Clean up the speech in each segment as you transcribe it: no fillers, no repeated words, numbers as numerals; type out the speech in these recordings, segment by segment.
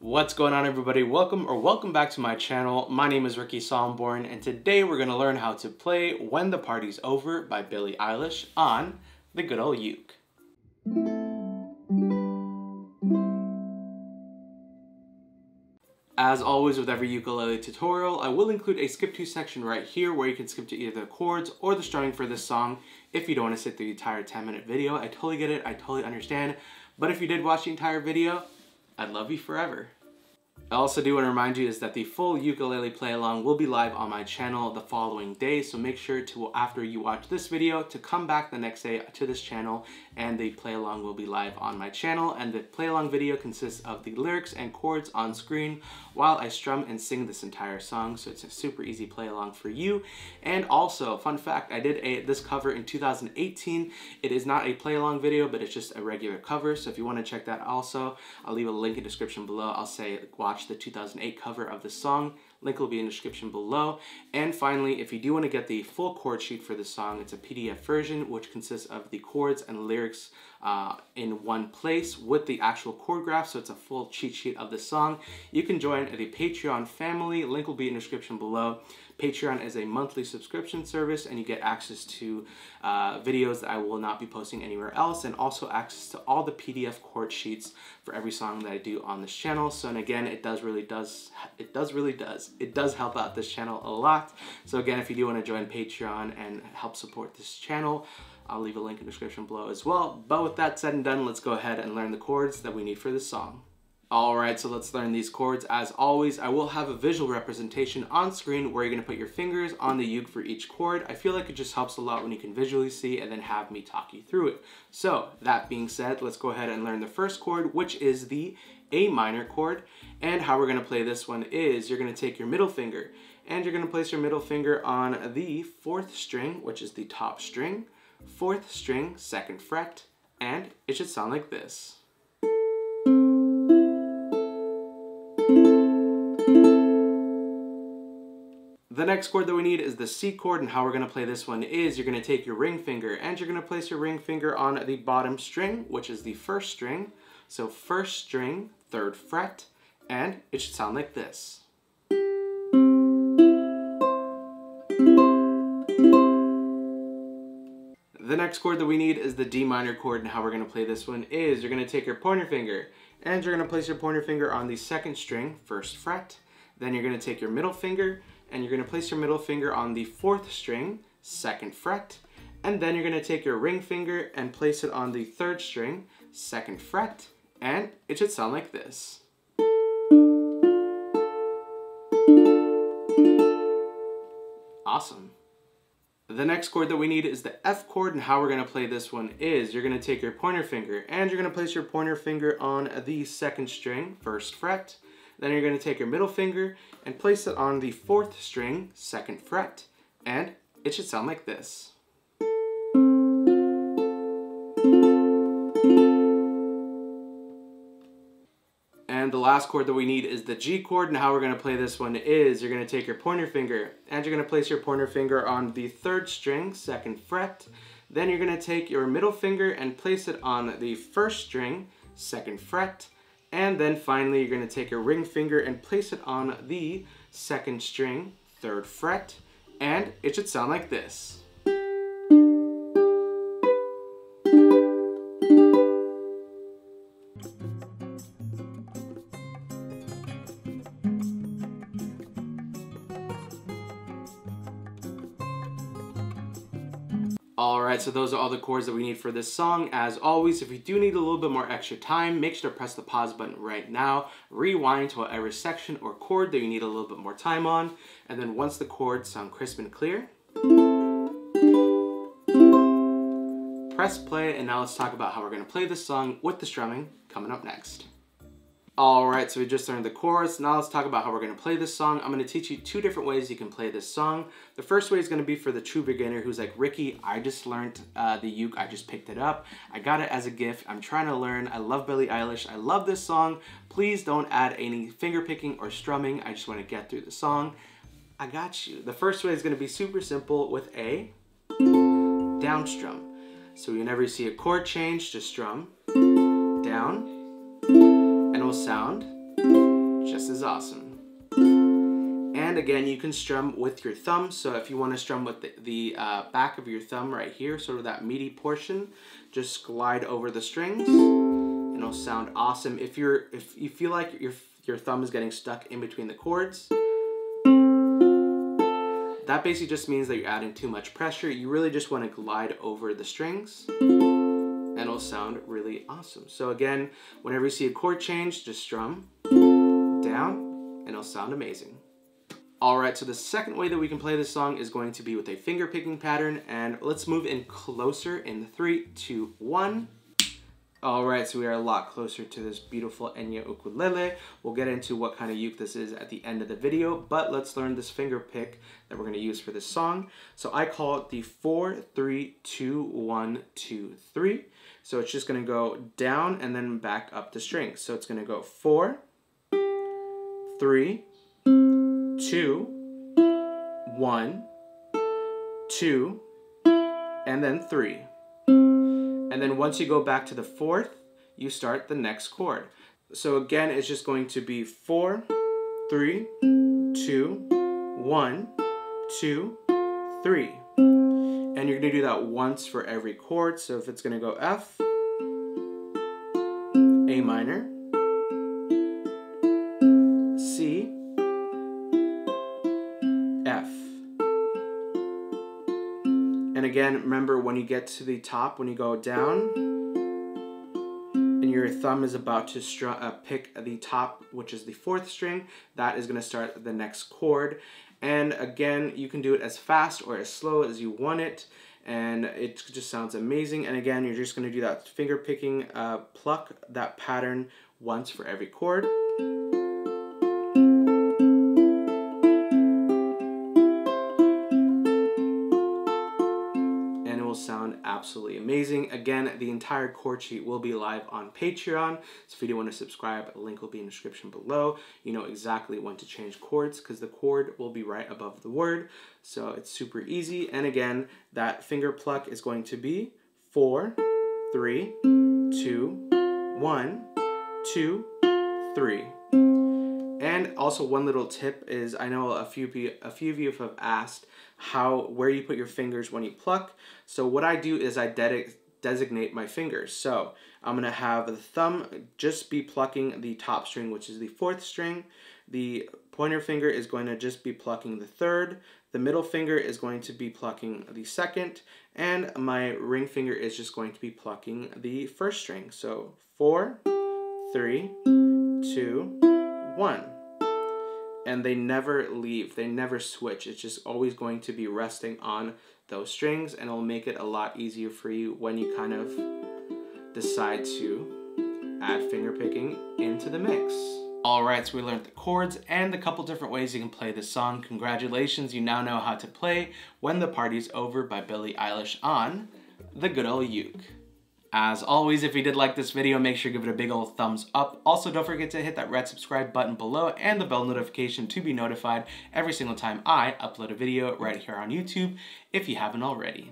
What's going on, everybody? Welcome back to my channel. My name is Ricky Somborn, and today we're going to learn how to play When the Party's Over by Billie Eilish on the good old uke. As always with every ukulele tutorial, I will include a skip to section right here where you can skip to either the chords or the strumming for this song if you don't want to sit through the entire 10-minute video. I totally get it, I totally understand, but if you did watch the entire video, I'd love you forever. I also do want to remind you is that the full ukulele play along will be live on my channel the following day, so make sure to, after you watch this video, to come back the next day to this channel and the play along will be live on my channel. And the play along video consists of the lyrics and chords on screen while I strum and sing this entire song, so it's a super easy play along for you. And also, fun fact, I did this cover in 2018. It is not a play along video, but it's just a regular cover, so if you want to check that also, I'll leave a link in the description below. I'll say watch the 2008 cover of the song. Link will be in the description below. And finally, if you do want to get the full chord sheet for the song, it's a PDF version which consists of the chords and lyrics in one place with the actual chord graph, so it's a full cheat sheet of the song. You can join the Patreon family. Link will be in the description below. Patreon is a monthly subscription service and you get access to videos that I will not be posting anywhere else, and also access to all the PDF chord sheets for every song that I do on this channel. So, and again, it does help out this channel a lot. So again, if you do want to join Patreon and help support this channel, I'll leave a link in the description below as well. But with that said and done, let's go ahead and learn the chords that we need for this song. Alright, so let's learn these chords. As always, I will have a visual representation on screen where you're going to put your fingers on the uke for each chord. I feel like it just helps a lot when you can visually see and then have me talk you through it. So, that being said, let's go ahead and learn the first chord, which is the A minor chord. And how we're going to play this one is you're going to take your middle finger and you're going to place your middle finger on the 4th string, which is the top string, 4th string, 2nd fret, and it should sound like this. The next chord that we need is the C chord, and how we're going to play this one is you're going to take your ring finger and you're going to place your ring finger on the bottom string, which is the 1st string. So 1st string, 3rd fret, and it should sound like this. The next chord that we need is the D minor chord, and how we're going to play this one is you're going to take your pointer finger and you're going to place your pointer finger on the 2nd string, 1st fret. Then you're going to take your middle finger and you're going to place your middle finger on the 4th string, 2nd fret. And then you're going to take your ring finger and place it on the 3rd string, 2nd fret. And it should sound like this. Awesome. The next chord that we need is the F chord, and how we're going to play this one is you're going to take your pointer finger and you're going to place your pointer finger on the 2nd string, 1st fret. Then you're going to take your middle finger and place it on the 4th string, 2nd fret, and it should sound like this. And the last chord that we need is the G chord, and how we're going to play this one is you're going to take your pointer finger and you're going to place your pointer finger on the 3rd string, 2nd fret. Then you're going to take your middle finger and place it on the 1st string, 2nd fret. And then finally, you're going to take your ring finger and place it on the 2nd string, 3rd fret, and it should sound like this. Alright, so those are all the chords that we need for this song. As always, if you do need a little bit more extra time, make sure to press the pause button right now, rewind to whatever section or chord that you need a little bit more time on, and then once the chords sound crisp and clear, press play, and now let's talk about how we're going to play this song with the strumming coming up next. Alright, so we just learned the chords. Now let's talk about how we're going to play this song. I'm going to teach you 2 different ways you can play this song. The first way is going to be for the true beginner who's like, Ricky, I just learned the uke, I just picked it up. I got it as a gift. I'm trying to learn. I love Billie Eilish. I love this song. Please don't add any finger picking or strumming. I just want to get through the song. I got you. The first way is going to be super simple with a down strum. So whenever you see a chord change, just strum down, and it will sound is awesome. And again, you can strum with your thumb. So if you want to strum with the back of your thumb right here, sort of that meaty portion, just glide over the strings and it'll sound awesome. If you feel like your thumb is getting stuck in between the chords, that basically just means that you're adding too much pressure. You really just want to glide over the strings and it'll sound really awesome. So again, whenever you see a chord change, just strum down and it'll sound amazing. Alright, so the second way that we can play this song is going to be with a finger picking pattern, and let's move in closer in 3, 2, 1. Alright, so we are a lot closer to this beautiful Enya ukulele. We'll get into what kind of uke this is at the end of the video, but let's learn this finger pick that we're going to use for this song. So I call it the 4, 3, 2, 1, 2, 3. So it's just going to go down and then back up the string. So it's going to go 4, 3, 2, 1, 2, and then 3. And then once you go back to the 4th, you start the next chord. So again, it's just going to be 4, 3, 2, 1, 2, 3. And you're going to do that once for every chord. So if it's going to go F, A minor, C, F. And again, remember when you get to the top, when you go down, and your thumb is about to pick the top, which is the 4th string, that is going to start the next chord. And again, you can do it as fast or as slow as you want it, and it just sounds amazing. And again, you're just going to do that finger picking pluck, that pattern once for every chord. Sound absolutely amazing. Again, the entire chord sheet will be live on Patreon, so if you do want to subscribe, a link will be in the description below. You know exactly when to change chords because the chord will be right above the word, so it's super easy. And again, that finger pluck is going to be 4, 3, 2, 1, 2, 3. And also one little tip is, I know a few of you have asked where you put your fingers when you pluck. So what I do is I designate my fingers. So I'm going to have the thumb just be plucking the top string, which is the 4th string. The pointer finger is going to just be plucking the 3rd. The middle finger is going to be plucking the 2nd. And my ring finger is just going to be plucking the 1st string. So 4, 3, 2, 1. And they never leave, they never switch. It's just always going to be resting on those strings, and it'll make it a lot easier for you when you kind of decide to add finger picking into the mix. Alright, so we learned the chords and a couple different ways you can play this song. Congratulations, you now know how to play When the Party's Over by Billie Eilish on the good old uke. As always, if you did like this video, make sure to give it a big old thumbs up. Also, don't forget to hit that red subscribe button below and the bell notification to be notified every single time I upload a video right here on YouTube if you haven't already.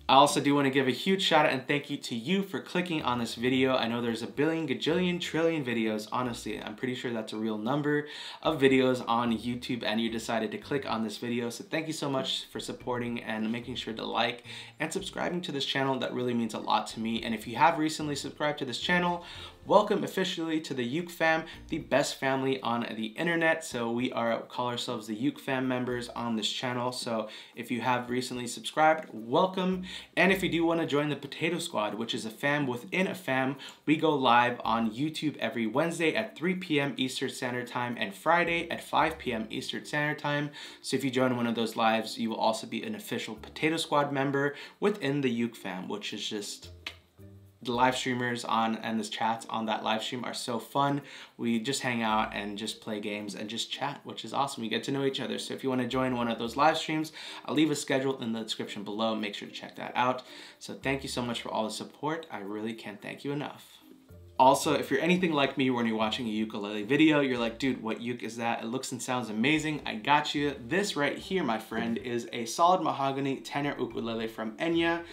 I also do want to give a huge shout out and thank you to you for clicking on this video. I know there's a billion, gajillion, trillion videos. Honestly, I'm pretty sure that's a real number of videos on YouTube, and you decided to click on this video. So thank you so much for supporting and making sure to like and subscribing to this channel. That really means a lot to me. And if you have recently subscribed to this channel, welcome officially to the Uke fam, the best family on the internet. So we call ourselves the Uke fam members on this channel. So if you have recently subscribed, welcome. And if you do want to join the Potato Squad, which is a fam within a fam, we go live on YouTube every Wednesday at 3 p.m. Eastern Standard Time and Friday at 5 p.m. Eastern Standard Time. So if you join one of those lives, you will also be an official Potato Squad member within the Uke fam, which is just... the live streamers and the chats on that live stream are so fun. We just hang out and just play games and just chat, which is awesome. We get to know each other. So if you want to join one of those live streams, I'll leave a schedule in the description below. Make sure to check that out. So thank you so much for all the support. I really can't thank you enough. Also, if you're anything like me when you're watching a ukulele video, you're like, dude, what uke is that? It looks and sounds amazing. I got you. This right here, my friend, is a solid mahogany tenor ukulele from Enya.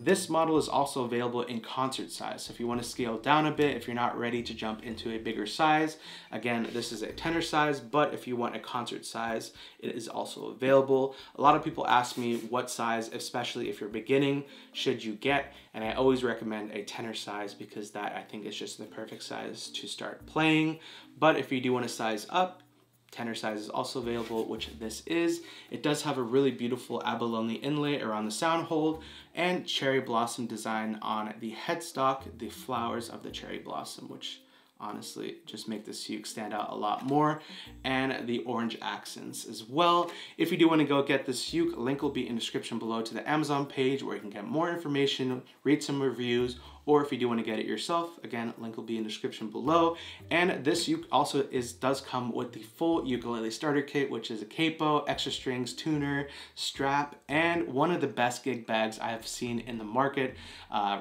This model is also available in concert size. So if you want to scale down a bit, if you're not ready to jump into a bigger size, again, this is a tenor size, but if you want a concert size, it is also available. A lot of people ask me what size, especially if you're beginning, should you get, and I always recommend a tenor size because that I think is just the perfect size to start playing. But if you do want to size up, tenor size is also available, which this is. It does have a really beautiful abalone inlay around the sound hole and cherry blossom design on the headstock, the flowers of the cherry blossom, which honestly just make this uke stand out a lot more, and the orange accents as well. If you do want to go get this uke, link will be in the description below to the Amazon page where you can get more information, read some reviews, or if you do want to get it yourself, again, link will be in the description below. And this uke also does come with the full ukulele starter kit, which is a capo, extra strings, tuner, strap, and one of the best gig bags I have seen in the market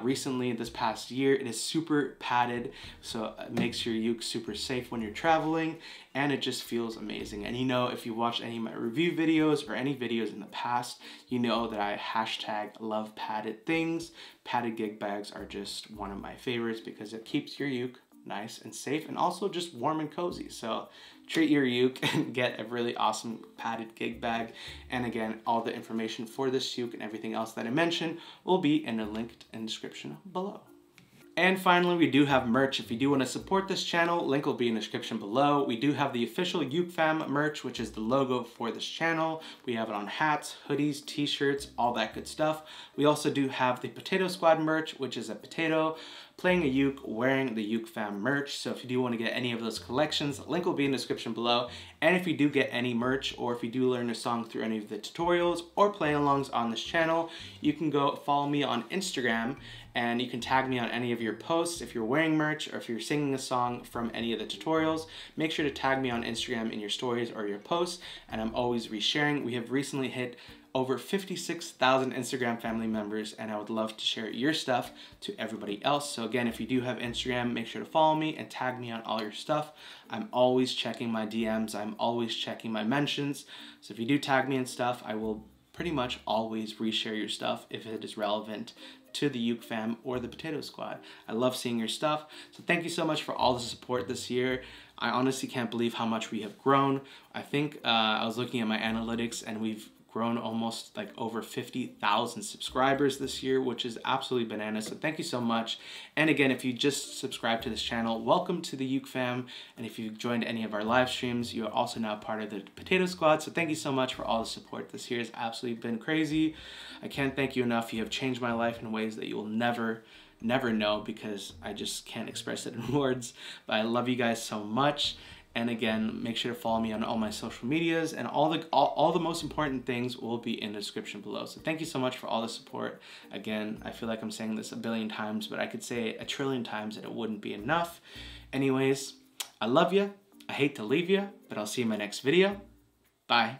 recently this past year. It is super padded, so it makes your uke super safe when you're traveling, and it just feels amazing. And you know, if you watched any of my review videos or any videos in the past, you know that I hashtag love padded things. Padded gig bags are just one of my favorites because it keeps your uke nice and safe and also just warm and cozy. So treat your uke and get a really awesome padded gig bag. And again, all the information for this uke and everything else that I mentioned will be in the link in the description below. And finally, we do have merch. If you do want to support this channel, link will be in the description below. We do have the official Uke Fam merch, which is the logo for this channel. We have it on hats, hoodies, t-shirts, all that good stuff. We also do have the Potato Squad merch, which is a potato playing a uke, wearing the Uke Fam merch. So if you do want to get any of those collections, link will be in the description below. And if you do get any merch, or if you do learn a song through any of the tutorials or play-alongs on this channel, you can go follow me on Instagram, and you can tag me on any of your posts if you're wearing merch or if you're singing a song from any of the tutorials. Make sure to tag me on Instagram in your stories or your posts, and I'm always resharing. We have recently hit over 56,000 Instagram family members, and I would love to share your stuff to everybody else. So again, if you do have Instagram, make sure to follow me and tag me on all your stuff. I'm always checking my DMs. I'm always checking my mentions. So if you do tag me and stuff, I will pretty much always reshare your stuff if it is relevant to the Uke Fam or the Potato Squad. I love seeing your stuff. So thank you so much for all the support this year. I honestly can't believe how much we have grown. I think I was looking at my analytics and we've grown almost like over 50,000 subscribers this year, which is absolutely bananas. So thank you so much. And again, if you just subscribed to this channel, welcome to the Uke Fam. And if you've joined any of our live streams, you are also now part of the Potato Squad. So thank you so much for all the support. This year has absolutely been crazy. I can't thank you enough. You have changed my life in ways that you will never know, because I just can't express it in words. But I love you guys so much. And again, make sure to follow me on all my social medias, and all the most important things will be in the description below. So thank you so much for all the support. Again, I feel like I'm saying this a billion times, but I could say it a trillion times and it wouldn't be enough. Anyways, I love you. I hate to leave you, but I'll see you in my next video. Bye.